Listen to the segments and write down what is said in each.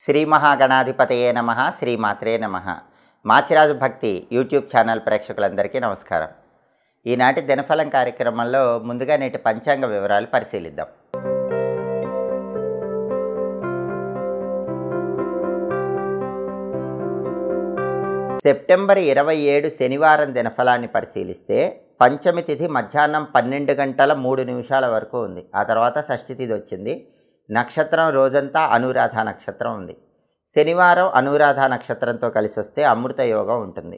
శ్రీ మహాగణాధిపతయే నమః శ్రీమాత్రే నమః. మాచిరాజు భక్తి యూట్యూబ్ ఛానల్ ప్రేక్షకులందరికీ నమస్కారం. ఈనాటి దినఫలం కార్యక్రమంలో ముందుగా నేటి పంచాంగ వివరాలు పరిశీలిద్దాం. సెప్టెంబర్ 27 శనివారం దినఫలాన్ని పరిశీలిస్తే పంచమి తిథి మధ్యాహ్నం 12 గంటల 3 నిమిషాల వరకు ఉంది. ఆ తర్వాత షష్ఠి తిథి వచ్చింది. నక్షత్రం రోజంతా అనురాధ నక్షత్రం ఉంది. శనివారం అనురాధ నక్షత్రంతో కలిసి వస్తే అమృత యోగం ఉంటుంది.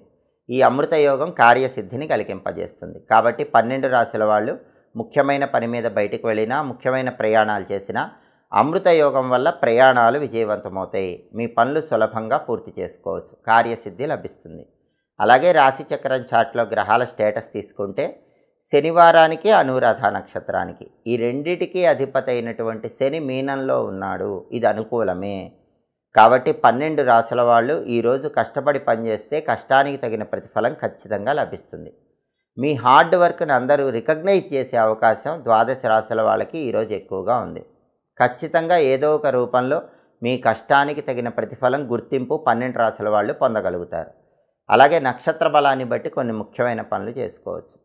ఈ అమృత యోగం కార్యసిద్ధిని కలిగింపజేస్తుంది. కాబట్టి 12 రాశుల వాళ్ళు ముఖ్యమైన పని మీద బయటకు వెళ్ళినా, ముఖ్యమైన ప్రయాణాలు చేసినా అమృత యోగం వల్ల ప్రయాణాలు విజయవంతమవుతాయి. మీ పనులు సులభంగా పూర్తి చేసుకోవచ్చు, కార్యసిద్ధి లభిస్తుంది. అలాగే రాశిచక్రం చాట్లో గ్రహాల స్టేటస్ తీసుకుంటే శనివారానికి అనురాధ నక్షత్రానికి ఈ రెండిటికి అధిపతి అయినటువంటి శని మీనంలో ఉన్నాడు. ఇది అనుకూలమే. కాబట్టి 12 రాశుల వాళ్ళు ఈరోజు కష్టపడి పనిచేస్తే కష్టానికి తగిన ప్రతిఫలం ఖచ్చితంగా లభిస్తుంది. మీ హార్డ్ వర్క్ని అందరూ రికగ్నైజ్ చేసే అవకాశం 12 రాశుల వాళ్ళకి ఈరోజు ఎక్కువగా ఉంది. ఖచ్చితంగా ఏదో ఒక రూపంలో మీ కష్టానికి తగిన ప్రతిఫలం, గుర్తింపు 12 రాశుల వాళ్ళు పొందగలుగుతారు. అలాగే నక్షత్ర బలాన్ని బట్టి కొన్ని ముఖ్యమైన పనులు చేసుకోవచ్చు.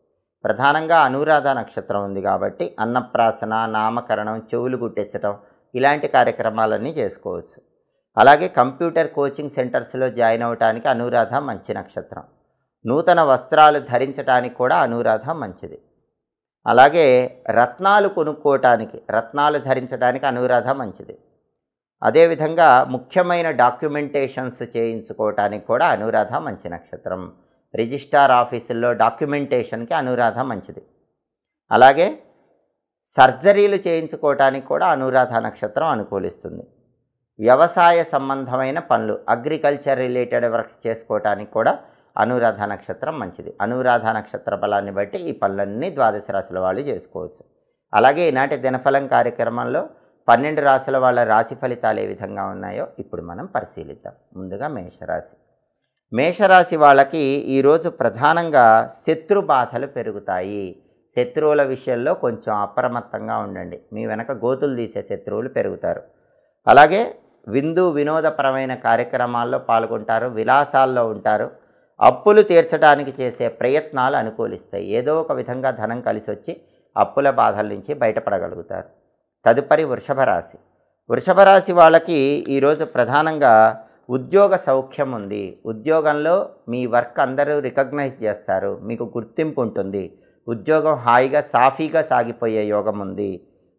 ప్రధానంగా అనురాధ నక్షత్రం ఉంది కాబట్టి అన్నప్రాసన, నామకరణం, చెవులు గుట్టించడం ఇలాంటి కార్యక్రమాలన్నీ చేసుకోవచ్చు. అలాగే కంప్యూటర్ కోచింగ్ సెంటర్స్లో జాయిన్ అవ్వడానికి అనురాధ మంచి నక్షత్రం. నూతన వస్త్రాలు ధరించడానికి కూడా అనురాధ మంచిది. అలాగే రత్నాలు కొనుక్కోవటానికి, రత్నాలు ధరించడానికి అనురాధ మంచిది. అదేవిధంగా ముఖ్యమైన డాక్యుమెంటేషన్స్ చేయించుకోవటానికి కూడా అనురాధ మంచి నక్షత్రం. రిజిస్ట్రార్ ఆఫీసుల్లో డాక్యుమెంటేషన్కి అనురాధ మంచిది. అలాగే సర్జరీలు చేయించుకోవటానికి కూడా అనురాధ నక్షత్రం అనుకూలిస్తుంది. వ్యవసాయ సంబంధమైన పనులు, అగ్రికల్చర్ రిలేటెడ్ వర్క్స్ చేసుకోవటానికి కూడా అనురాధ నక్షత్రం మంచిది. అనురాధ నక్షత్ర బలాన్ని బట్టి ఈ పనులన్నీ 12 రాశుల వాళ్ళు చేసుకోవచ్చు. అలాగే ఈనాటి దినఫలం కార్యక్రమంలో 12 రాశుల వాళ్ళ రాశి ఫలితాలు ఏ విధంగా ఉన్నాయో ఇప్పుడు మనం పరిశీలిద్దాం. ముందుగా మేషరాశి. మేషరాశి వాళ్ళకి ఈరోజు ప్రధానంగా శత్రు బాధలు పెరుగుతాయి. శత్రువుల విషయంలో కొంచెం అప్రమత్తంగా ఉండండి. మీ వెనక గోతులు తీసే శత్రువులు పెరుగుతారు. అలాగే వినోదపరమైన కార్యక్రమాల్లో పాల్గొంటారు, విలాసాల్లో ఉంటారు. అప్పులు తీర్చడానికి చేసే ప్రయత్నాలు అనుకూలిస్తాయి. ఏదో ఒక విధంగా ధనం కలిసి వచ్చి అప్పుల బాధల నుంచి బయటపడగలుగుతారు. తదుపరి వృషభ రాశి. వృషభ రాశి వాళ్ళకి ఈరోజు ప్రధానంగా ఉద్యోగ సౌఖ్యం ఉంది. ఉద్యోగంలో మీ వర్క్ అందరూ రికగ్నైజ్ చేస్తారు, మీకు గుర్తింపు ఉంటుంది. ఉద్యోగం హాయిగా సాఫీగా సాగిపోయే యోగం ఉంది.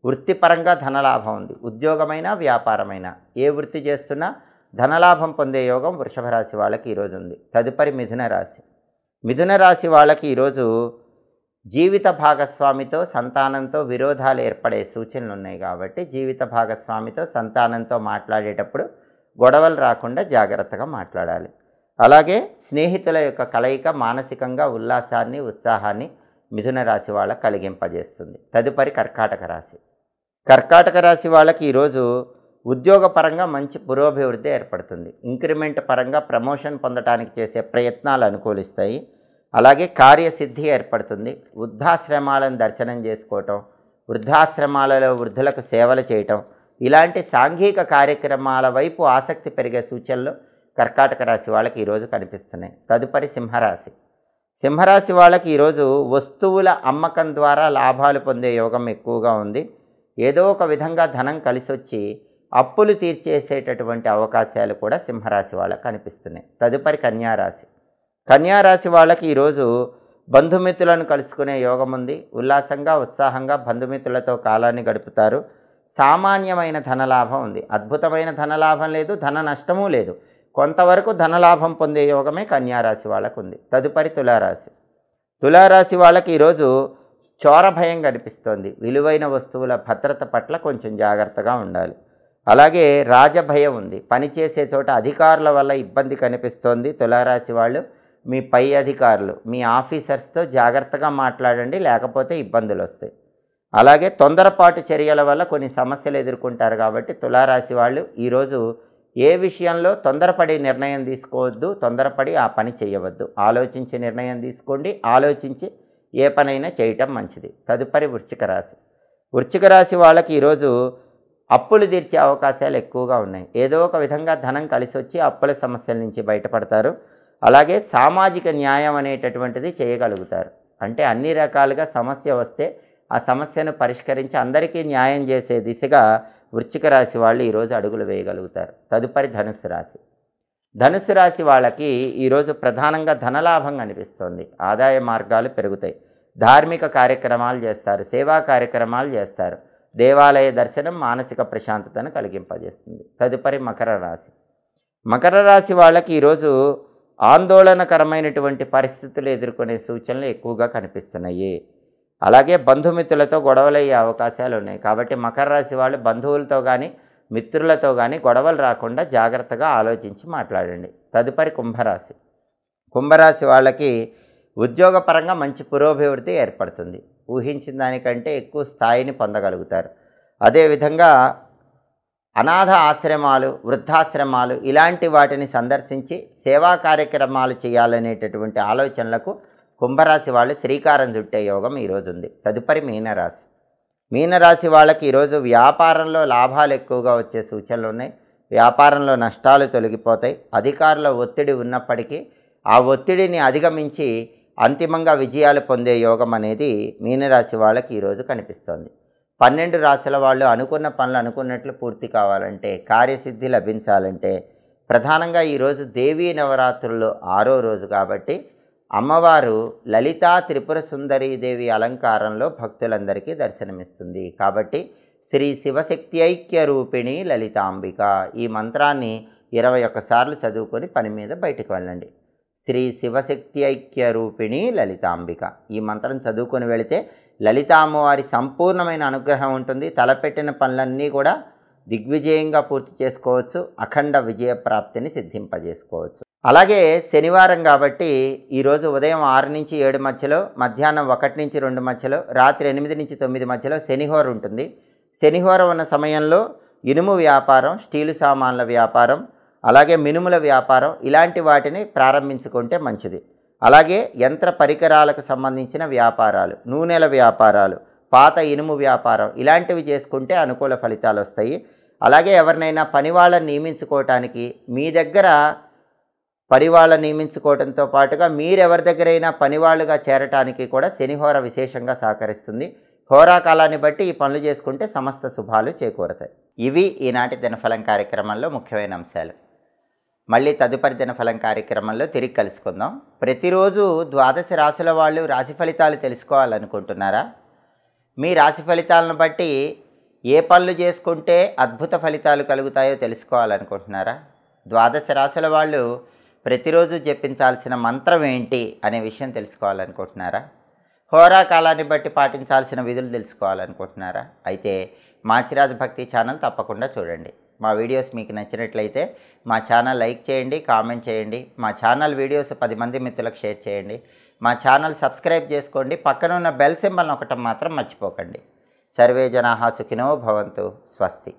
వృత్తిపరంగా ధనలాభం ఉంది. ఉద్యోగమైనా వ్యాపారమైనా ఏ వృత్తి చేస్తున్నా ధనలాభం పొందే యోగం వృషభ రాశి వాళ్ళకి ఈరోజు ఉంది. తదుపరి మిథున రాశి. మిథున రాశి వాళ్ళకి ఈరోజు జీవిత భాగస్వామితో, సంతానంతో విరోధాలు ఏర్పడే సూచనలు ఉన్నాయి. కాబట్టి జీవిత భాగస్వామితో, సంతానంతో మాట్లాడేటప్పుడు గొడవలు రాకుండా జాగ్రత్తగా మాట్లాడాలి. అలాగే స్నేహితుల యొక్క కలయిక మానసికంగా ఉల్లాసాన్ని, ఉత్సాహాన్ని మిథున రాశి వాళ్ళకి కలిగింపజేస్తుంది. తదుపరి కర్కాటక రాశి. కర్కాటక రాశి వాళ్ళకి ఈరోజు ఉద్యోగపరంగా మంచి పురోభివృద్ధి ఏర్పడుతుంది. ఇంక్రిమెంట్ పరంగా ప్రమోషన్ పొందడానికి చేసే ప్రయత్నాలు అనుకూలిస్తాయి. అలాగే కార్యసిద్ధి ఏర్పడుతుంది. వృద్ధాశ్రమాలను దర్శనం చేసుకోవటం, వృద్ధాశ్రమాలలో వృద్ధులకు సేవలు చేయటం ఇలాంటి సాంఘిక కార్యక్రమాల వైపు ఆసక్తి పెరిగే సూచనలు కర్కాటక రాశి వాళ్ళకి ఈరోజు కనిపిస్తున్నాయి. తదుపరి సింహరాశి. సింహరాశి వాళ్ళకి ఈరోజు వస్తువుల అమ్మకం ద్వారా లాభాలు పొందే యోగం ఎక్కువగా ఉంది. ఏదో ఒక విధంగా ధనం కలిసి వచ్చి అప్పులు తీర్చేసేటటువంటి అవకాశాలు కూడా సింహరాశి వాళ్ళకి కనిపిస్తున్నాయి. తదుపరి కన్యారాశి. కన్యారాశి వాళ్ళకి ఈరోజు బంధుమిత్రులను కలుసుకునే యోగం ఉంది. ఉల్లాసంగా, ఉత్సాహంగా బంధుమిత్రులతో కాలాన్ని గడుపుతారు. సామాన్యమైన ధనలాభం ఉంది. అద్భుతమైన ధనలాభం లేదు, ధన నష్టము లేదు. కొంతవరకు ధనలాభం పొందే యోగమే కన్యారాశి వాళ్ళకు ఉంది. తదుపరి తులారాశి. తులారాశి వాళ్ళకి ఈరోజు చోర భయం కనిపిస్తోంది. విలువైన వస్తువుల భద్రత పట్ల కొంచెం జాగ్రత్తగా ఉండాలి. అలాగే రాజభయం ఉంది. పనిచేసే చోట అధికారుల వల్ల ఇబ్బంది కనిపిస్తోంది. తులారాశి వాళ్ళు మీ పై అధికారులు, మీ ఆఫీసర్స్తో జాగ్రత్తగా మాట్లాడండి, లేకపోతే ఇబ్బందులు వస్తాయి. అలాగే తొందరపాటు చర్యల వల్ల కొన్ని సమస్యలు ఎదుర్కొంటారు. కాబట్టి తులారాశి వాళ్ళు ఈరోజు ఏ విషయంలో తొందరపడి నిర్ణయం తీసుకోవద్దు, తొందరపడి ఆ పని చేయవద్దు. ఆలోచించి నిర్ణయం తీసుకోండి. ఆలోచించి ఏ పనైనా చేయటం మంచిది. తదుపరి వృశ్చిక రాశి. వృశ్చిక రాశి వాళ్ళకి ఈరోజు అప్పులు తీర్చే అవకాశాలు ఎక్కువగా ఉన్నాయి. ఏదో ఒక విధంగా ధనం కలిసి వచ్చి అప్పుల సమస్యల నుంచి బయటపడతారు. అలాగే సామాజిక న్యాయం అనేటటువంటిది చేయగలుగుతారు. అంటే అన్ని రకాలుగా సమస్య వస్తే ఆ సమస్యను పరిష్కరించి అందరికీ న్యాయం చేసే దిశగా వృశ్చిక రాశి వాళ్ళు ఈరోజు అడుగులు వేయగలుగుతారు. తదుపరి ధనుస్సు రాశి. ధనుస్సు రాశి వాళ్ళకి ఈరోజు ప్రధానంగా ధనలాభం కనిపిస్తోంది. ఆదాయ మార్గాలు పెరుగుతాయి. ధార్మిక కార్యక్రమాలు చేస్తారు, సేవా కార్యక్రమాలు చేస్తారు. దేవాలయ దర్శనం మానసిక ప్రశాంతతను కలిగింపజేస్తుంది. తదుపరి మకర రాశి. మకర రాశి వాళ్ళకి ఈరోజు ఆందోళనకరమైనటువంటి పరిస్థితులు ఎదుర్కొనే సూచనలు ఎక్కువగా కనిపిస్తున్నాయి. అలాగే బంధుమిత్రులతో గొడవలయ్యే అవకాశాలు ఉన్నాయి. కాబట్టి మకర రాశి వాళ్ళు బంధువులతో కానీ మిత్రులతో కానీ గొడవలు రాకుండా జాగ్రత్తగా ఆలోచించి మాట్లాడండి. తదుపరి కుంభరాశి. కుంభరాశి వాళ్ళకి ఉద్యోగపరంగా మంచి పురోభివృద్ధి ఏర్పడుతుంది. ఊహించిన దానికంటే ఎక్కువ స్థాయిని పొందగలుగుతారు. అదేవిధంగా అనాథ ఆశ్రమాలు, వృద్ధాశ్రమాలు ఇలాంటి వాటిని సందర్శించి సేవా కార్యక్రమాలు చేయాలనేటటువంటి ఆలోచనలకు కుంభరాశి వాళ్ళు శ్రీకారం చుట్టే యోగం ఈరోజు ఉంది. తదుపరి మీనరాశి. మీనరాశి వాళ్ళకి ఈరోజు వ్యాపారంలో లాభాలు ఎక్కువగా వచ్చే సూచనలు ఉన్నాయి. వ్యాపారంలో నష్టాలు తొలగిపోతాయి. అధికారుల ఒత్తిడి ఉన్నప్పటికీ ఆ ఒత్తిడిని అధిగమించి అంతిమంగా విజయాలు పొందే యోగం అనేది మీనరాశి వాళ్ళకి ఈరోజు కనిపిస్తోంది. 12 రాశుల వాళ్ళు అనుకున్న పనులు అనుకున్నట్లు పూర్తి కావాలంటే, కార్యసిద్ధి లభించాలంటే ప్రధానంగా ఈరోజు దేవీ నవరాత్రుల్లో 6వ రోజు కాబట్టి అమ్మవారు లలితా త్రిపుర సుందరీదేవి అలంకారంలో భక్తులందరికీ దర్శనమిస్తుంది. కాబట్టి శ్రీ శివశక్తి ఐక్య రూపిణి లలితాంబిక ఈ మంత్రాన్ని 21 సార్లు చదువుకొని పని మీద బయటకు వెళ్ళండి. శ్రీ శివశక్తి ఐక్య రూపిణి లలితాంబిక ఈ మంత్రం చదువుకొని వెళితే లలితా అమ్మవారి సంపూర్ణమైన అనుగ్రహం ఉంటుంది. తలపెట్టిన పనులన్నీ కూడా దిగ్విజయంగా పూర్తి చేసుకోవచ్చు. అఖండ విజయ ప్రాప్తిని సిద్ధింపజేసుకోవచ్చు. అలాగే శనివారం కాబట్టి ఈరోజు ఉదయం 6 నుంచి 7 మధ్యలో, మధ్యాహ్నం 1 నుంచి 2 మధ్యలో, రాత్రి 8 నుంచి 9 మధ్యలో శనిహోర ఉంటుంది. శనిహోర ఉన్న సమయంలో ఇనుము వ్యాపారం, స్టీలు సామాన్ల వ్యాపారం, అలాగే మినుముల వ్యాపారం ఇలాంటి వాటిని ప్రారంభించుకుంటే మంచిది. అలాగే యంత్ర పరికరాలకు సంబంధించిన వ్యాపారాలు, నూనెల వ్యాపారాలు, పాత ఇనుము వ్యాపారం ఇలాంటివి చేసుకుంటే అనుకూల ఫలితాలు వస్తాయి. అలాగే ఎవరినైనా పనివాళ్ళని నియమించుకోవటానికి మీ దగ్గర పనివాళ్ళని నియమించుకోవడంతో పాటుగా మీరెవరి దగ్గరైనా పనివాళ్ళుగా చేరటానికి కూడా శనిహోర విశేషంగా సహకరిస్తుంది. హోరాకాలాన్ని బట్టి ఈ పనులు చేసుకుంటే సమస్త శుభాలు చేకూరతాయి. ఇవి ఈనాటి దినఫలం కార్యక్రమంలో ముఖ్యమైన అంశాలు. మళ్ళీ తదుపరి దినఫలం కార్యక్రమంలో తిరిగి కలుసుకుందాం. ప్రతిరోజు 12 రాశుల వాళ్ళు రాశి ఫలితాలు తెలుసుకోవాలనుకుంటున్నారా? మీ రాశి ఫలితాలను బట్టి ఏ పనులు చేసుకుంటే అద్భుత ఫలితాలు కలుగుతాయో తెలుసుకోవాలనుకుంటున్నారా? 12 రాశుల వాళ్ళు ప్రతిరోజు జపించాల్సిన మంత్రం ఏంటి అనే విషయం తెలుసుకోవాలనుకుంటున్నారా? హోరాకాలాన్ని బట్టి పాటించాల్సిన విధులు తెలుసుకోవాలనుకుంటున్నారా? అయితే మాచిరాజ్ భక్తి ఛానల్ తప్పకుండా చూడండి. మా వీడియోస్ మీకు నచ్చినట్లయితే మా ఛానల్ లైక్ చేయండి, కామెంట్ చేయండి. మా ఛానల్ వీడియోస్ 10 మంది మిత్రులకు షేర్ చేయండి. మా ఛానల్ సబ్స్క్రైబ్ చేసుకోండి. పక్కన ఉన్న బెల్ సింబల్ నొక్కటం మాత్రం మర్చిపోకండి. సర్వే జనాః సుఖినో భవంతు. స్వస్తి.